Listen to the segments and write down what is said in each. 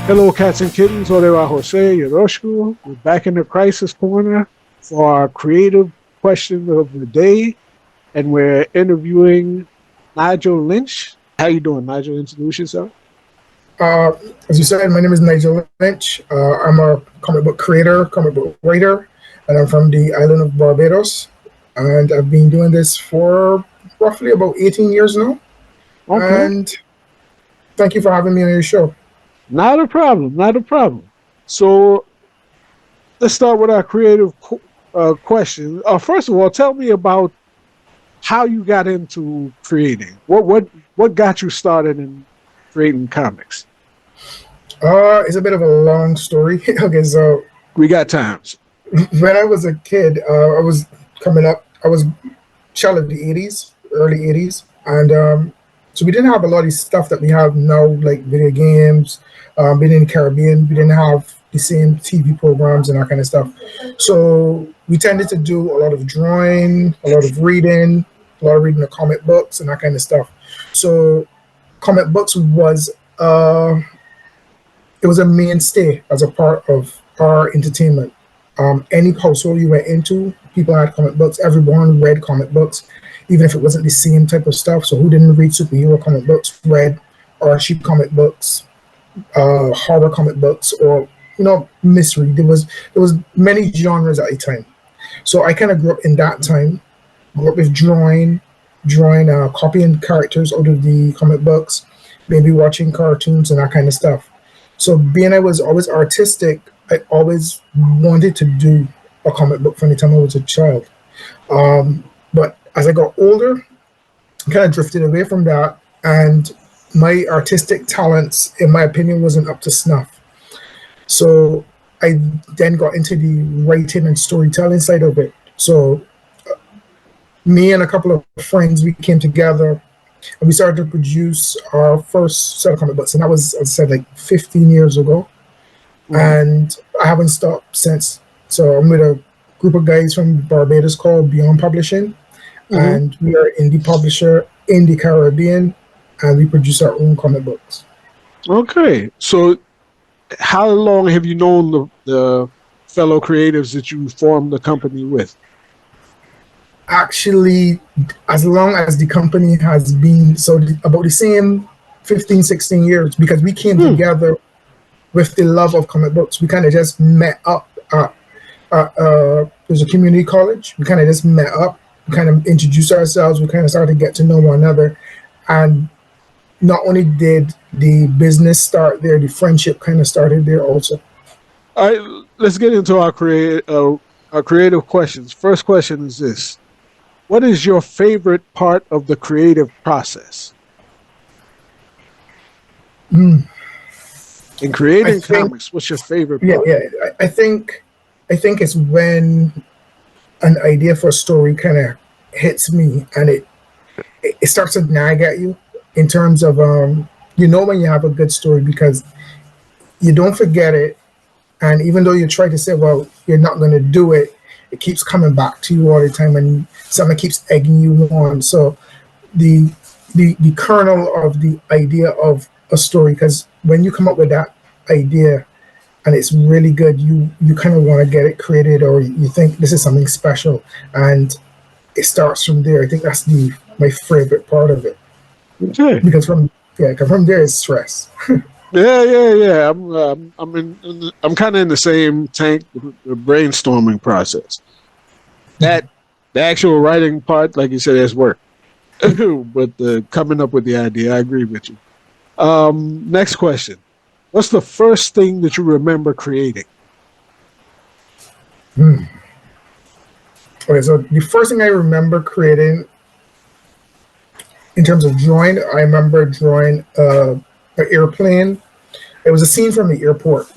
Hello, cats and kittens. Hola, Jose Yoroshku. We're back in the crisis corner for our creative question of the day, and we're interviewing Nigel Lynch. How you doing, Nigel? Introduce yourself. Uh, as you said, my name is Nigel Lynch. I'm a comic book creator, comic book writer, and I'm from the island of Barbados. And I've been doing this for roughly about 18 years now. Okay, And thank you for having me on your show. not a problem. Not a problem. So let's start with our creative question. First of all, tell me about how you got into creating. What got you started in creating comics? It's a bit of a long story. Okay, so We got times. when I was a kid, I was coming up. I was child of the 80s, early 80s. And so we didn't have a lot of stuff that we have now, like video games. Being in the Caribbean, we didn't have the same TV programs and that kind of stuff. So we tended to do a lot of drawing, a lot of reading, a lot of reading the comic books and that kind of stuff. So comic books was it was a mainstay as a part of our entertainment. Any household you went into, people had comic books. Everyone read comic books, even if it wasn't the same type of stuff. So who didn't read superhero comic books, read Archie comic books, horror comic books, or mystery. There was many genres at a time. So I kind of grew up in that time. Grew up with drawing, copying characters out of the comic books, maybe watching cartoons and that kind of stuff. So being I was always artistic, I always wanted to do a comic book from the time I was a child. But as I got older, I kind of drifted away from that, and my artistic talents, in my opinion, wasn't up to snuff. So I then got into the writing and storytelling side of it. So me and a couple of friends, we came together and we started to produce our first set of comic books, and that was, as I said, like 15 years ago. Mhm. And I haven't stopped since. So I'm with a group of guys from Barbados called Beyond Publishing, Mhm. and we are indie publisher in the Caribbean, and we produce our own comic books. Okay. So, how long have you known the fellow creatives that you formed the company with? Actually, as long as the company has been, so about the same 15, 16 years, because we came Hmm. together with the love of comic books. We kind of just met up there's a community college. We kind of just met up, we kind of introduced ourselves, we kind of started to get to know one another. And not only did the business start there, the friendship kind of started there also. All right. Let's get into our creative questions. First question is this: what is your favorite part of the creative process Mm. in I creating think, comics? What's your favorite yeah, part? yeah. I think it's when an idea for a story kind of hits me, and it starts to nag at you in terms of when you have a good story, because you don't forget it. And even though you try to say, well, you're not going to do it, it keeps coming back to you all the time, and someone keeps egging you on. So the the kernel of the idea of a story, because when you come up with that idea and it's really good, you kind of want to get it created, or you think this is something special, and it starts from there. I think that's the my favorite part of it, Okay. because from there is stress. Yeah. I'm kind of in the same tank with the brainstorming process. That the actual writing part, like you said, is work. But the coming up with the idea, I agree with you. Next question: what's the first thing that you remember creating? Hmm. Okay, so the first thing I remember creating in terms of drawing, I remember drawing an airplane. It was a scene from the airport,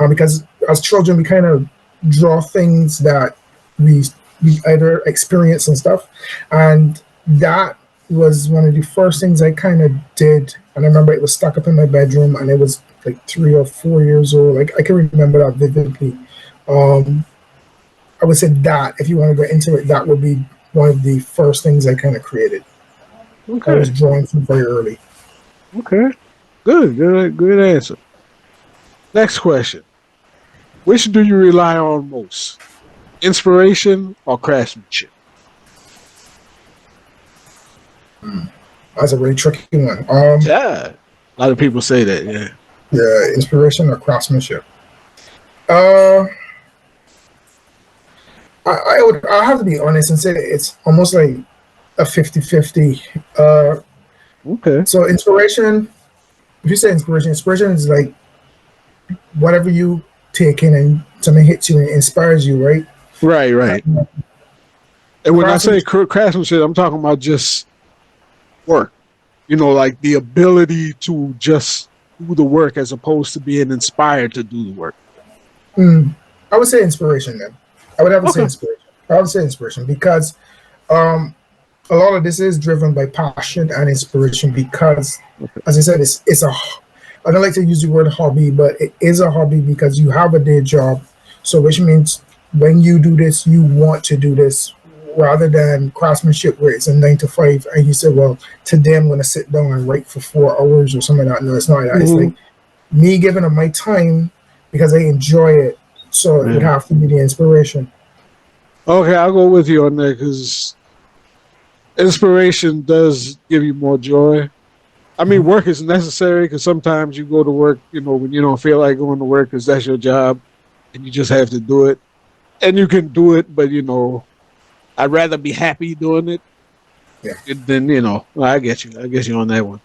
because as children we kind of draw things that we we either experience and stuff, and that was one of the first things I kind of did. And I remember it was stuck up in my bedroom, and it was like 3 or 4 years old. Like I can remember that vividly. Um, I would say that if you want to go into it, that would be one of the first things I kind of created. I was Okay, drawing from very early. okay, good answer. Next question. Which do you rely on most? Inspiration or craftsmanship? That's a really tricky one. Yeah. A lot of people say that, yeah. Yeah, inspiration or craftsmanship. Uh, I have to be honest and say it's almost like a 50-50. Okay. So inspiration, if you say inspiration is like whatever you take in and something hits you and inspires you, right? Right, right. Um, And when I say craftsmanship, craftsmanship, I'm talking about just work. Like the ability to just do the work as opposed to being inspired to do the work. I would say inspiration then. I would have to say Okay. inspiration. I would say inspiration because um, a lot of this is driven by passion and inspiration because, Okay. as I said, it's a. I don't like to use the word hobby, but it is a hobby because you have a day job, so which means when you do this, you want to do this rather than craftsmanship where it's a 9 to 5 and you say, well, today I'm going to sit down and write for 4 hours or something like that. No, it's not like that. It's Mm-hmm. like me giving up my time because I enjoy it. So it would Yeah. have to be the inspiration. Okay, I'll go with you on that because inspiration does give you more joy. I mean, work is necessary because sometimes you go to work, when you don't feel like going to work because that's your job and you just have to do it. And you can do it, but, I'd rather be happy doing it Yeah. than, I get you. I get you on that one.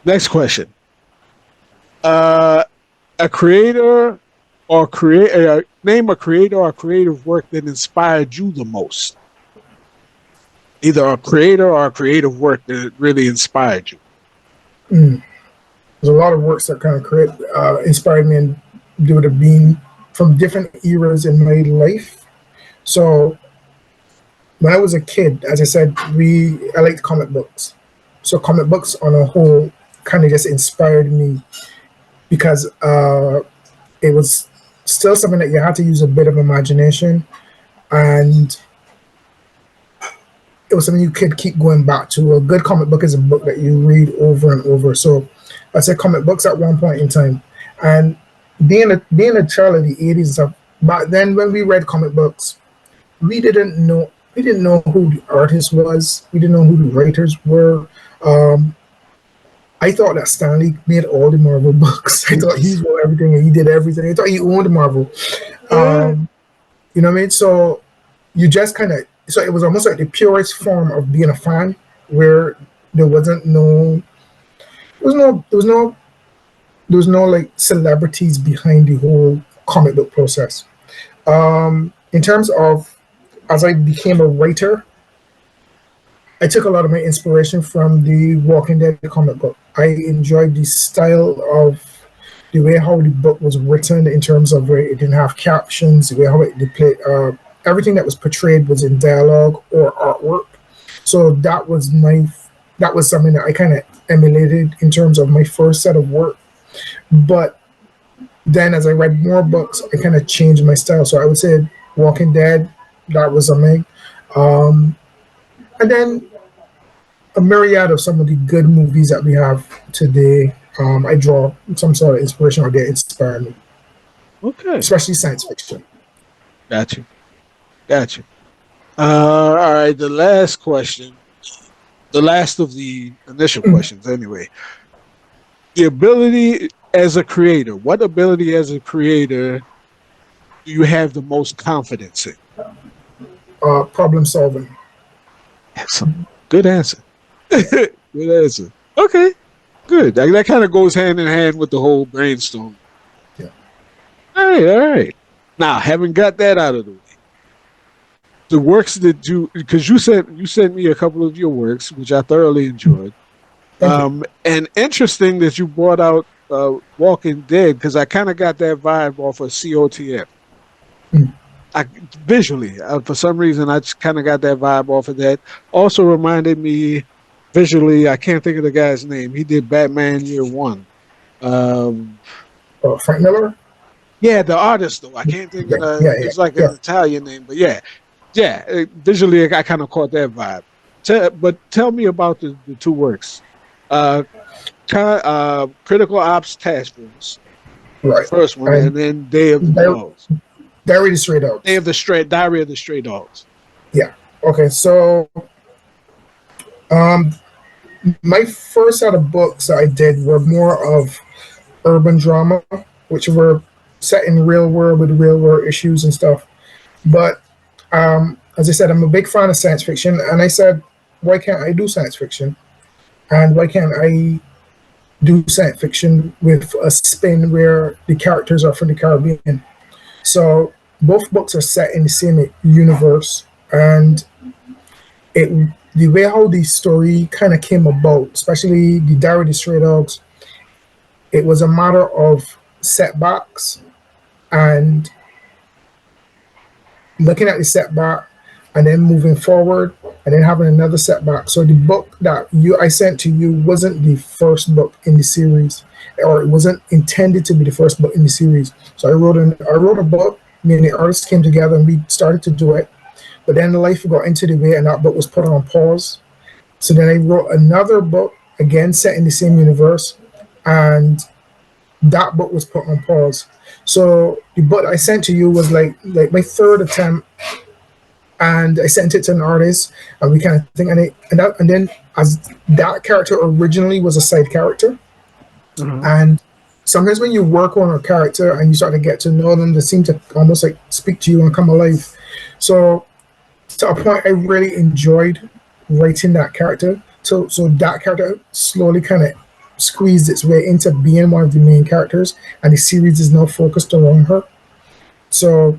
Next question. Uh, a creator name a creator or creative work that inspired you the most. Either a creator or a creative work that really inspired you. Mm. There's a lot of works that kind of inspired me and due to being from different eras in my life. So when I was a kid, as I said, I liked comic books. So comic books on a whole kind of just inspired me because it was still something that you had to use a bit of imagination, and it was something you could keep going back to. A good comic book is a book that you read over and over. So I said comic books at one point in time, and being a child of the '80s and stuff. Back then, when we read comic books, we didn't know who the artist was. We didn't know who the writers were. Um, I thought that Stanley made all the Marvel books. I thought he wrote everything and he did everything. I thought he owned Marvel. Yeah. Um, you know what I mean? So you just kind of so it was almost like the purest form of being a fan, where there wasn't no there was no like celebrities behind the whole comic book process. In terms of as I became a writer, I took a lot of my inspiration from the Walking Dead comic book. I enjoyed the style of the way how the book was written in terms of where it didn't have captions, the way how it displayed, everything that was portrayed was in dialogue or artwork. So that was something that I kind of emulated in terms of my first set of work. But then as I read more books, I kind of changed my style. So I would say Walking Dead, that was something. Um, and then a myriad of some of the good movies that we have today. I draw some sort of inspiration or they inspire me, Okay. especially science fiction. Got you. Got you. All right. The last question, the last of the initial questions, anyway. The ability as a creator, what ability as a creator do you have the most confidence in? Problem solving. Excellent. Good answer. Good answer. Okay. Good. That kind of goes hand in hand with the whole brainstorm. Yeah. All right. All right. Now, having got that out of the way, the works that because you sent me a couple of your works, which I thoroughly enjoyed. Thank you. And interesting that you brought out Walking Dead because I kind of got that vibe off of C.O.T.F. Mm. I visually, for some reason, I just kind of got that vibe off of that. Also reminded me visually, I can't think of the guy's name. He did Batman Year One. Um, Frank Miller. yeah, the artist though, I can't think Yeah, of the. yeah, yeah, It's like an yeah. Italian name, but yeah, yeah. Visually, I kind of caught that vibe. But tell me about the two works. Uh, Critical Ops Task Force The Right. first one, and And then Day of the Di- Dogs. Diary of the Stray Dogs. Diary of the Stray Dogs. Yeah. Okay. So, um, my first set of books I did were more of urban drama, which were set in real world with real world issues and stuff. But as I said, I'm a big fan of science fiction, and I said, why can't I do science fiction? And why can't I do science fiction with a spin where the characters are from the Caribbean? So both books are set in the same universe, and it the way how the story kind of came about, especially the Diary of the Stray Dogs, it was a matter of setbacks and looking at the setback and then moving forward and then having another setback. So the book that you I sent to you wasn't the first book in the series, or it wasn't intended to be the first book in the series. So I wrote a book. Me and the artists came together and we started to do it. But then life got into the way and that book was put on pause. So then I wrote another book again set in the same universe, and that book was put on pause. So the book I sent to you was like my third attempt, and I sent it to an artist, and we kind of think, and then as that character originally was a side character, Uh-huh. and sometimes when you work on a character and you start to get to know them, they seem to almost like speak to you and come alive. So to a point, I really enjoyed writing that character. So that character slowly kind of squeezed its way into being one of the main characters, and the series is now focused around her. So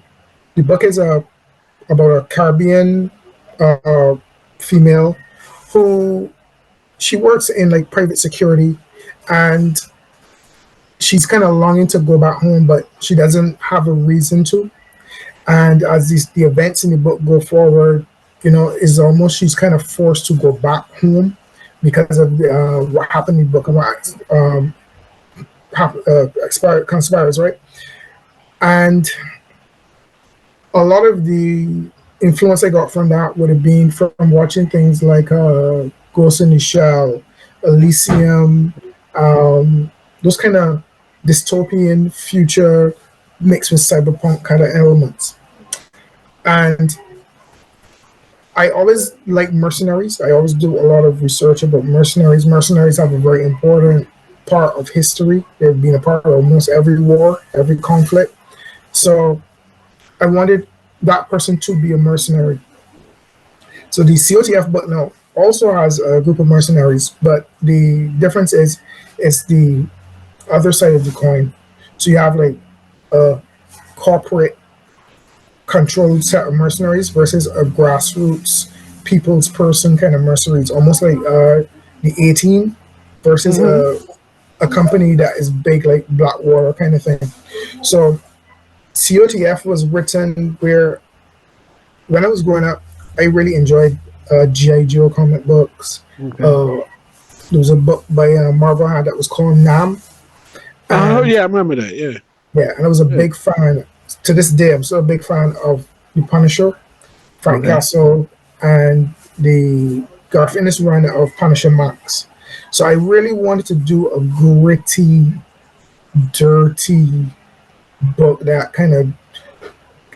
the book is about a Caribbean uh, female who she works in like private security, and she's kind of longing to go back home, but she doesn't have a reason to. And as the events in the book go forward, is almost she's kind of forced to go back home because of what happened in the book and what conspires, right? And a lot of the influence I got from that would have been from watching things like Ghost in the Shell, Elysium, those kind of dystopian future mixed with cyberpunk kind of elements. And I always like mercenaries. I always do a lot of research about mercenaries. Mercenaries have a very important part of history. They've been a part of almost every war, every conflict. So I wanted that person to be a mercenary. So the C.O.T.F book now also has a group of mercenaries, but the difference is the other side of the coin. So you have like a corporate controlled set of mercenaries versus a grassroots people's person kind of mercenaries, almost like the 18 versus Mm-hmm. a company that is big like Blackwater kind of thing. So C.O.T.F was written where when I was growing up, I really enjoyed G.I. Joe comic books. Okay. Uh, there was a book by Marvel had that was called Nam, Oh and yeah, I remember that. Yeah. yeah, and I was a Yeah. big fan. To this day, I'm still a big fan of the Punisher, Frank Okay. Castle, and the Garth Ennis run of Punisher Max. So I really wanted to do a gritty, dirty book that kind of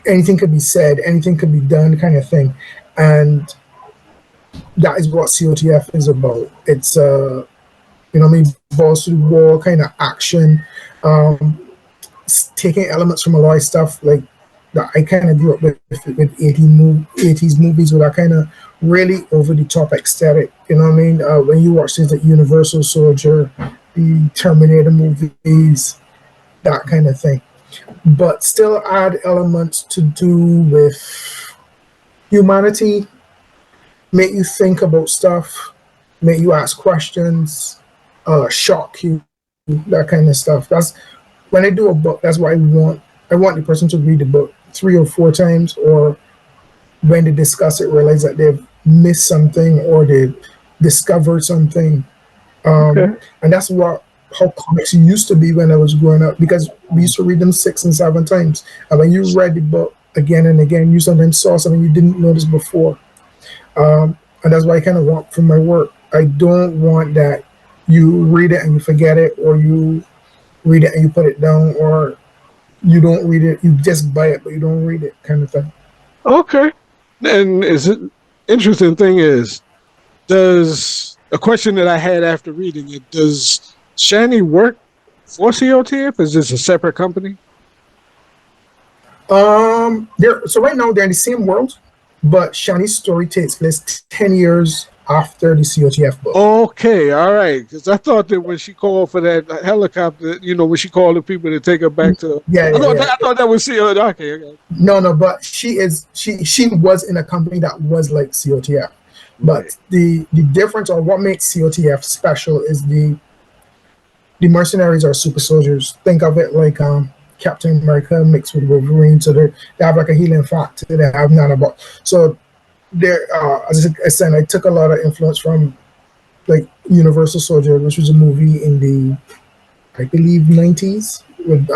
anything could be said, anything could be done kind of thing. And that is what C.O.T.F is about. It's I mean, balls to the wall kind of action, um, taking elements from a lot of stuff like that I kind of grew up with 80s movies with that kind of really over the top aesthetic. You know what I mean? When you watch things like Universal Soldier, the Terminator movies, that kind of thing, but still add elements to do with humanity, make you think about stuff, make you ask questions, shock you, that kind of stuff. That's when I do a book. That's what I want. I want the person to read the book 3 or 4 times, or when they discuss it, realize that they've missed something or they've discovered something. Okay. And that's what how comics used to be when I was growing up, because we used to read them 6 and 7 times. And when you read the book again and again, you sometimes saw something you didn't notice before. And that's what I kind of want from my work. I don't want that you read it and you forget it, or you read it and you put it down, or you don't read it, you just buy it but you don't read it, kind of thing. Okay. And is it interesting thing is, does a question that I had after reading it, does Shani work for C.O.T.F? Is this a separate company? They're so right now they're in the same world, but Shani's story takes place 10 years after the C.O.T.F book. Okay, all right. Because I thought that when she called for that helicopter, when she called the people to take her back to, Yeah, I yeah, thought that, yeah. I thought that was C.O.T.F. Okay, okay. No, no, but she was in a company that was like C.O.T.F. Right. But the difference, or what makes C.O.T.F special, is the mercenaries are super soldiers. Think of it like Captain America mixed with Wolverine. So they have like a healing factor. They have nanobot. So they're as I said, I took a lot of influence from like Universal Soldier, which was a movie in the, I believe, 90s with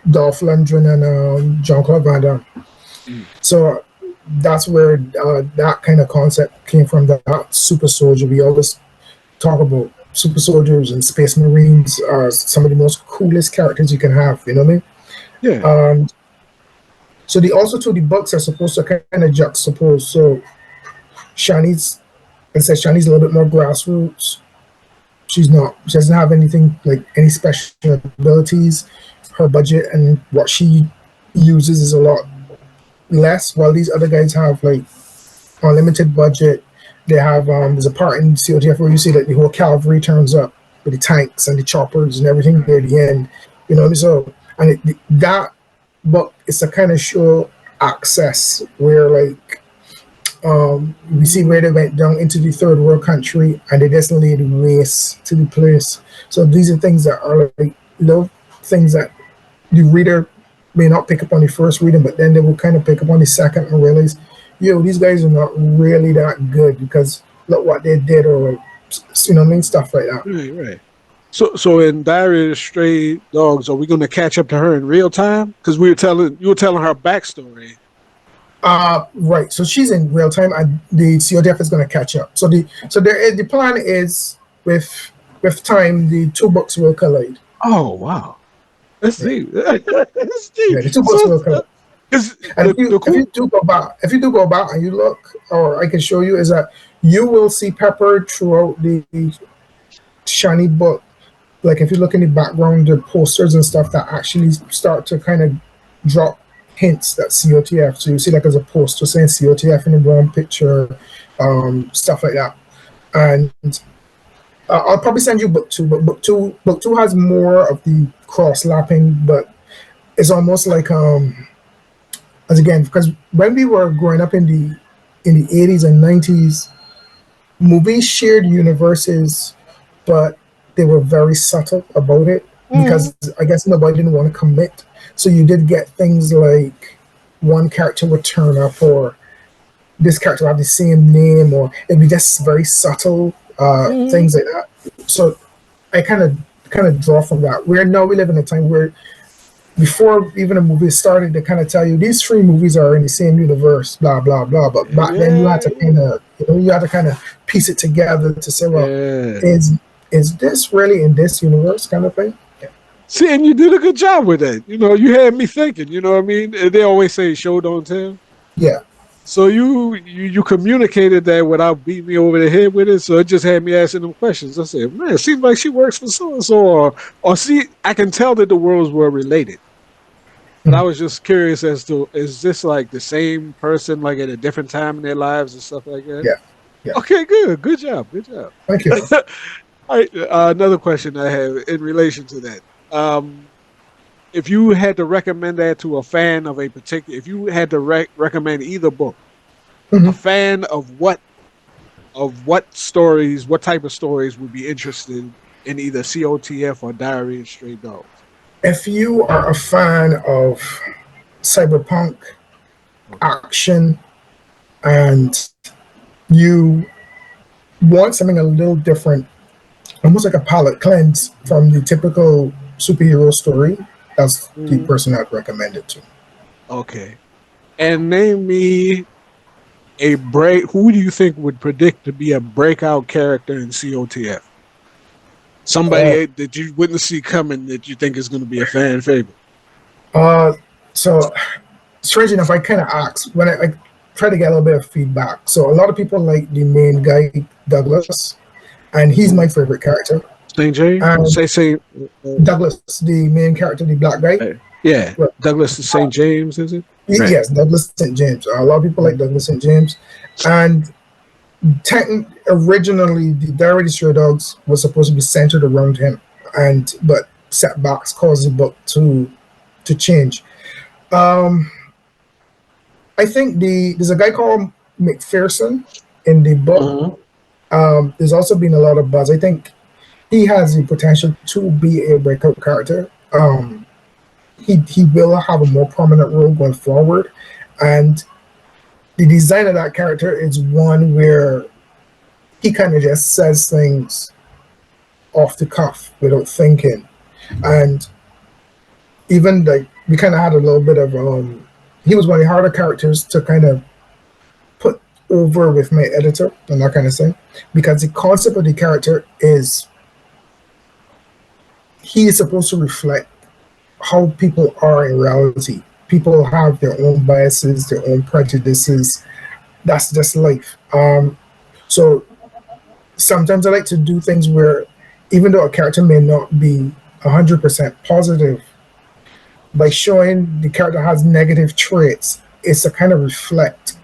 Dolph Lundgren and Jean Claude Van Damme. Mm. So that's where that kind of concept came from. That super soldier. We always talk about super soldiers and space marines are some of the most coolest characters you can have. You know what I mean? Yeah. So the also too the books are supposed to kind of juxtapose. So Shani's, I said Shani's a little bit more grassroots. She's not. She doesn't have anything like any special abilities. Her budget and what she uses is a lot less, while these other guys have like unlimited budget. They have there's a part in C.O.T.F where you see that the whole cavalry turns up with the tanks and the choppers and everything there at the end. You know, so and that book is a kind of show access where like we see where they went down into the third world country and they just laid waste to the place. So these are things that are like little things that the reader may not pick up on the first reading, but then they will kind of pick up on the second and realize, yo, these guys are not really that good because look what they did, or you know what I mean, stuff like that. Right, right. So in Diary of the Stray Dogs, are we going to catch up to her in real time? Because you were telling her backstory. Right. So she's in real time, and the C.O.T.F is going to catch up. The plan is with time the two books will collide. Oh wow, that's Yeah, deep. That's deep. yeah, the two books So will collide. because And the cool. if you do go back and you look, or I can show you, is that you will see peppered throughout the shiny book. Like if you look in the background, the posters and stuff that actually start to kind of drop hints that C.O.T.F. So you see like as a poster saying C.O.T.F. in the wrong picture, stuff like that. And I'll probably send you book two, but book two has more of the cross lapping, but it's almost like as again, because when we were growing up in the 80s and 90s, movies shared universes, but they were very subtle about it Mhm. because I guess nobody didn't want to commit. So you did get things like one character would turn up, or this character would have the same name, or it'd be just very subtle Mhm. things like that. So I kind of draw from that. Where now we live in a time where before even a movie started, they kind of tell you these three movies are in the same universe, blah blah blah. But back then, you had Yeah, to kind of, you had to kind of piece it together to say, well, yeah. is is this really in this universe, kind of thing? Yeah, See, and you did a good job with that. You had me thinking. You know what I mean? And they always say, "Show don't tell." yeah. So you communicated that without beating me over the head with it. So it just had me asking them questions. I said, "Man, it seems like she works for so and so," or see, I can tell that the worlds were related. But I Mhm. was just curious as to, is this like the same person, like at a different time in their lives and stuff like that? Yeah, yeah. Okay, good job, good job. Thank you. All right, another question I have in relation to that. If you had to recommend that to a fan of a particular, if you had to recommend either book, a Mhm. fan of what stories, what type of stories would be interested in either C.O.T.F. or Diary of Stray Dogs? If you are a fan of cyberpunk Okay. action and you want something a little different, almost like a palate cleanse from the typical superhero story, that's the Mhm. person I'd recommend it to. Okay. And name me a break. Who do you think would predict to be a breakout character in C.O.T.F.? Uh, Somebody that you wouldn't see coming that you think is going to be a fan favorite. so strange enough, I kind of asked when I try to get a little bit of feedback. So a lot of people like the main guy Douglas, and he's my favorite character. St. James? And Say St. Douglas, the main character, the black guy. Yeah, Well, Douglas St. James, is it? Right. yes, Douglas St. James. A lot of people like Douglas St. James, and originally the Diary of Stray Dogs was supposed to be centered around him, and but setbacks caused the book to change. Um, I think there's a guy called McPherson in the book. Mm-hmm. There's also been a lot of buzz. I think he has the potential to be a breakout character. He will have a more prominent role going forward, and the design of that character is one where he kind of just says things off the cuff without thinking, and even like we kind of had a little bit of he was one of the harder characters to kind of put over with my editor and that kind of thing, because the concept of the character is he is supposed to reflect how people are in reality. People have their own biases, their own prejudices. That's just life. So sometimes I like to do things where, even though a character may not be 100% positive, by showing the character has negative traits, it's to kind of reflect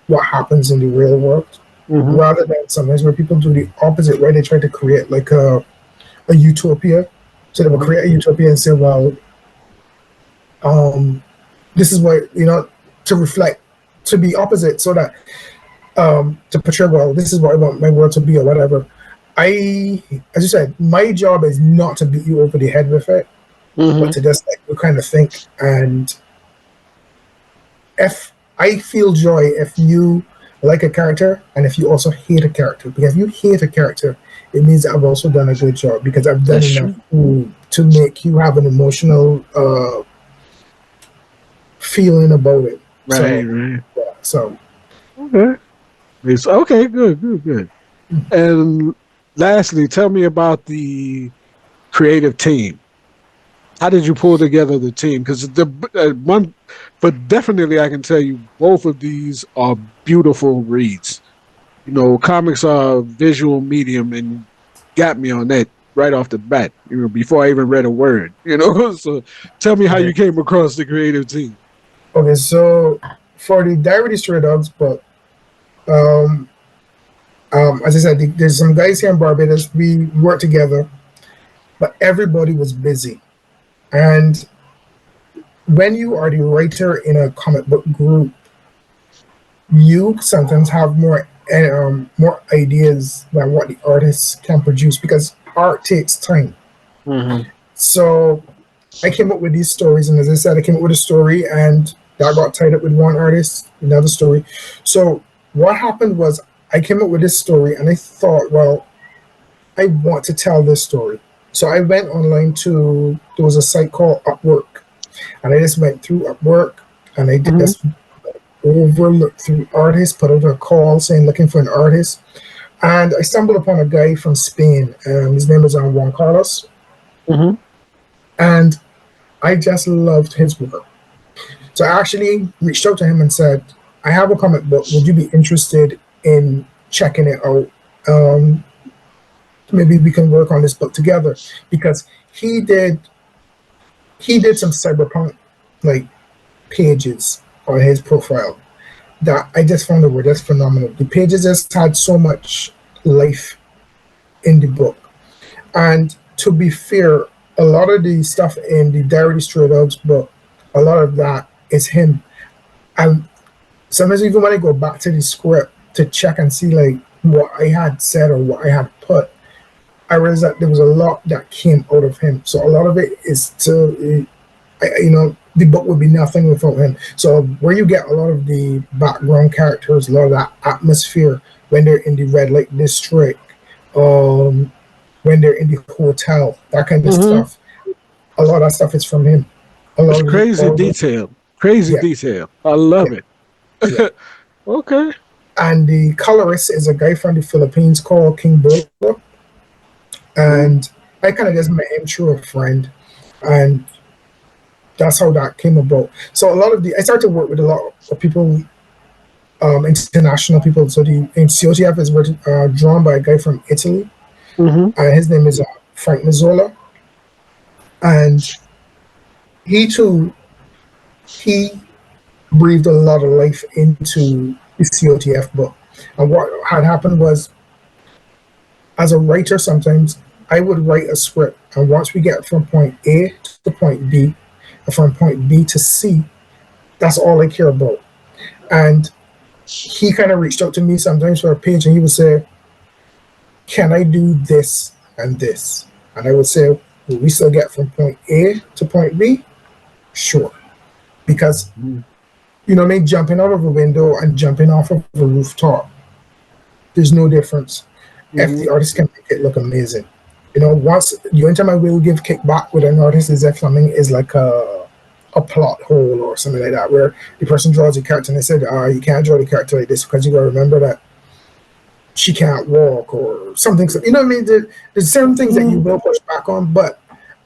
what happens in the real world, Mm-hmm. rather than sometimes where people do the opposite, where they try to create like a utopia. So they will create a utopia and say, well, this is what, to reflect, to be opposite, so that to portray, well, this is what I want my world to be, or whatever. As you said, my job is not to beat you over the head with it, Mm-hmm. but to just like you kind of think. And if I feel joy if you like a character and if you also hate a character, because if you hate a character, it means I've also done a good job, because I've done That's enough true. to make you have an emotional feeling about it. Right, So, right. yeah. So, Okay. Okay, good, good, good. And lastly, tell me about the creative team. How did you pull together the team? Because the one, but definitely I can tell you both of these are beautiful reads. Comics are a visual medium, and you got me on that right off the bat. Before I even read a word. So tell me how okay. you came across the creative team. Okay, so for the Diary of Stray Dogs book, um, as I said, there's some guys here in Barbados. We work together, but everybody was busy. And when you are the writer in a comic book group, you sometimes have more ideas than what the artists can produce, because art takes time. Mm-hmm. So I came up with these stories, and as I said, I came up with a story, and that got tied up with one artist, another story. So what happened was I came up with this story, and I thought, well, I want to tell this story. So I went online to there was a site called Upwork, and I just went through Upwork, and I Mm-hmm. just overlooked through artists, put out a call saying looking for an artist, and I stumbled upon a guy from Spain. His name is Juan Carlos, Mm-hmm. and I just loved his work. So I actually reached out to him and said, I have a comic book. Would you be interested in checking it out? Um, Maybe we can work on this book together, because he did some cyberpunk like pages on his profile that I just found that were just phenomenal. The pages just had so much life in the book. And to be fair, a lot of the stuff in the Diary of Stray Dogs book, a lot of that is him. And sometimes even when I go back to the script to check and see like what I had said or what I had put, I realized that there was a lot that came out of him. So a lot of it is to, the book would be nothing without him. So where you get a lot of the background characters, a lot of that atmosphere when they're in the red light district, um, when they're in the hotel, that kind of Mm-hmm. stuff. A lot of that stuff is from him. A It's lot of it, crazy detail. Crazy yeah, detail. I love yeah, it. yeah. Okay. And the colorist is a guy from the Philippines called King Bula, Mm-hmm. and I kind of just met him through a friend, and that's how that came about. So a lot of I started to work with a lot of people, international people. So the C.O.T.F is drawn by a guy from Italy, Mm-hmm. and his name is Frank Mazzola, and he too he breathed a lot of life into the C.O.T.F book. And what had happened was, as a writer, sometimes I would write a script, and once we get from point A to point B, and from point B to C, that's all I care about. And he kind of reached out to me sometimes for a page, and he would say, "Can I do this and this?" And I would say, "Will we still get from point A to point B?" Sure, because you know, me jumping out of a window and jumping off of a rooftop, there's no difference if Mm-hmm. the artist can make it look amazing. You know, once the only time I will give kickback with an artist is if something is like a plot hole or something like that, where the person draws a character and they said, you can't draw the character like this because you gotta remember that she can't walk or something. So, you know what I mean? There's certain things that you Mm-hmm. will push back on, but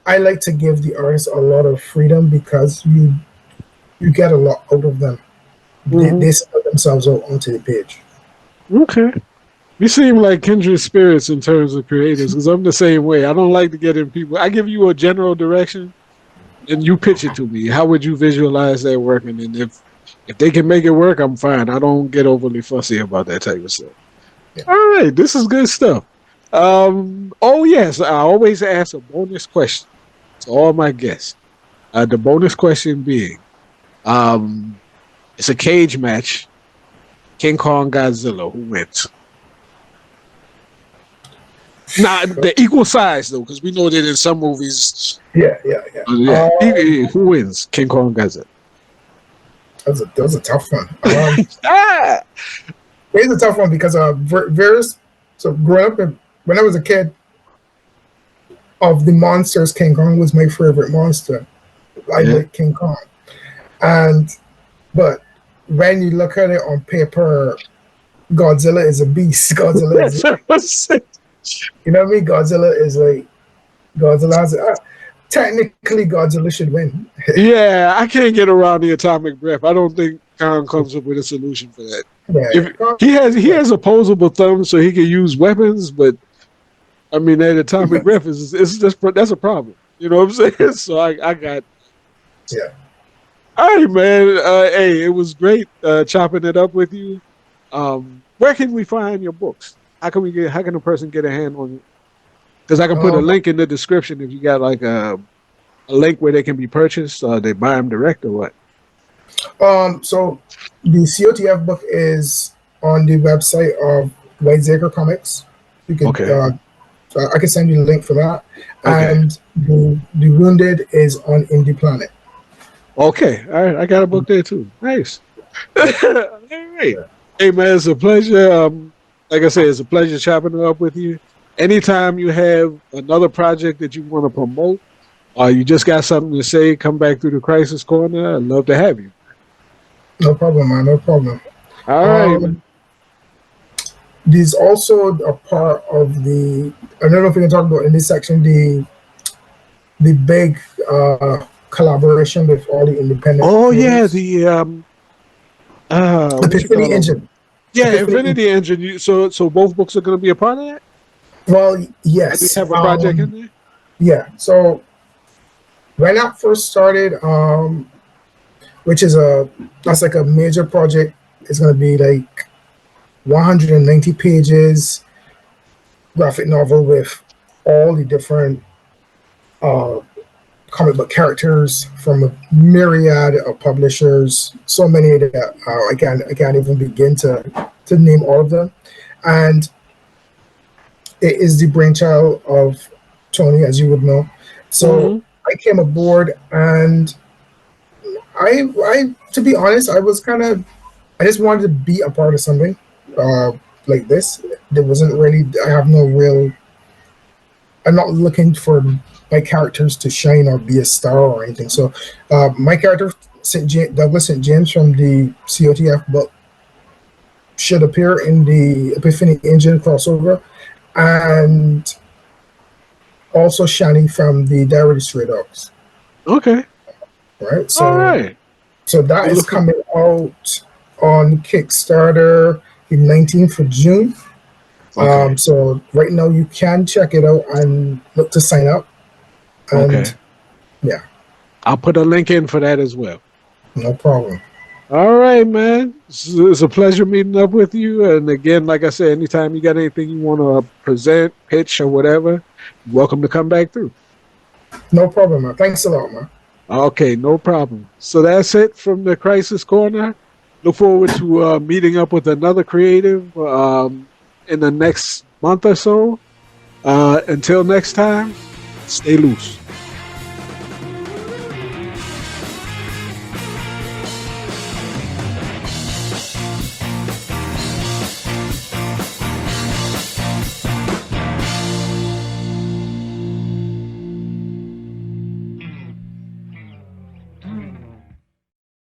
I like to give the artist a lot of freedom because you get a lot out of them. They Mm-hmm. sell themselves out onto the page. Okay. We seem like kindred spirits in terms of creators because I'm the same way. I don't like to get in people. I give you a general direction and you pitch it to me. How would you visualize that working? And if they can make it work, I'm fine. I don't get overly fussy about that type of stuff. Yeah. All right, this is good stuff. Oh yes, I always ask a bonus question to all my guests. The bonus question being, um, it's a cage match. King Kong Godzilla, who wins? Nah, the equal size though, because we know that in some movies, Yeah, yeah, yeah. yeah, who wins? King Kong Godzilla. That was a tough one. Ah, It's a tough one because various. So growing up, when I was a kid, of the monsters, King Kong was my favorite monster. I yeah. like King Kong, and but when you look at it on paper, Godzilla is a beast. Godzilla is, That's what I said. you know what I mean? Godzilla is like Godzilla has. Technically, Godzilla should win. Yeah, I can't get around the atomic breath. I don't think Kong comes up with a solution for that. Yeah, If he has opposable thumbs, so he can use weapons, but I mean that atomic breath is just that's a problem. You know what I'm saying? So I got yeah. all right, man. Hey, it was great chopping it up with you. Where can we find your books? How can a person get a hand on it? Because I can put a Um, link in the description if you got like a link where they can be purchased. They buy them direct or what? so the C.O.T.F book is on the website of Whiteacre Comics. You could, Okay. I can send you the link for that. Okay. And the Wounded is on Indie Planet. Okay. All right. I got a book there too. Nice. All right. Yeah. Hey man, it's a pleasure. Like I said, it's a pleasure chopping it up with you. Anytime you have another project that you want to promote, or you just got something to say, come back through the Crisis Corner. I'd love to have you. No problem, man. No problem. All right, Um, man. there's also a part of the. I don't know if we can talk about in this section the big collaboration with all the independent Oh yeah, creators. the what you call Epiphany them? Engine. Yeah, Epiphany. Infinity Engine. So both books are going to be a part of that. Well, Or do you yes. have a project in there? Yeah. So when that first started, which is that's like a major project. It's gonna be like 190 pages, graphic novel with all the different uh, comic book characters from a myriad of publishers. So many that I can't even begin to name all of them. And it is the brainchild of Tony, as you would know. So Mm-hmm. I came aboard, and I to be honest, I just wanted to be a part of something uh, like this. There wasn't really. I have no real. I'm not looking for my characters to shine or be a star or anything. So my character, Douglas St. James from the C.O.T.F book, should appear in the Epiphany Engine crossover, and also Shani from the Diary Stray Dogs. Okay. Right. All right. So that We'll is look for. coming out on Kickstarter the 19th of June. Okay. So right now you can check it out and look to sign up. Okay. And yeah, I'll put a link in for that as well. no problem. All right, man. It's a pleasure meeting up with you. And again, like I said, anytime you got anything you want to present, pitch, or whatever, you're welcome to come back through. No problem, man. Thanks a lot, man. Okay, no problem. So that's it from the Crisis Corner. Look forward to meeting up with another creative in the next month or so. Until next time, stay loose.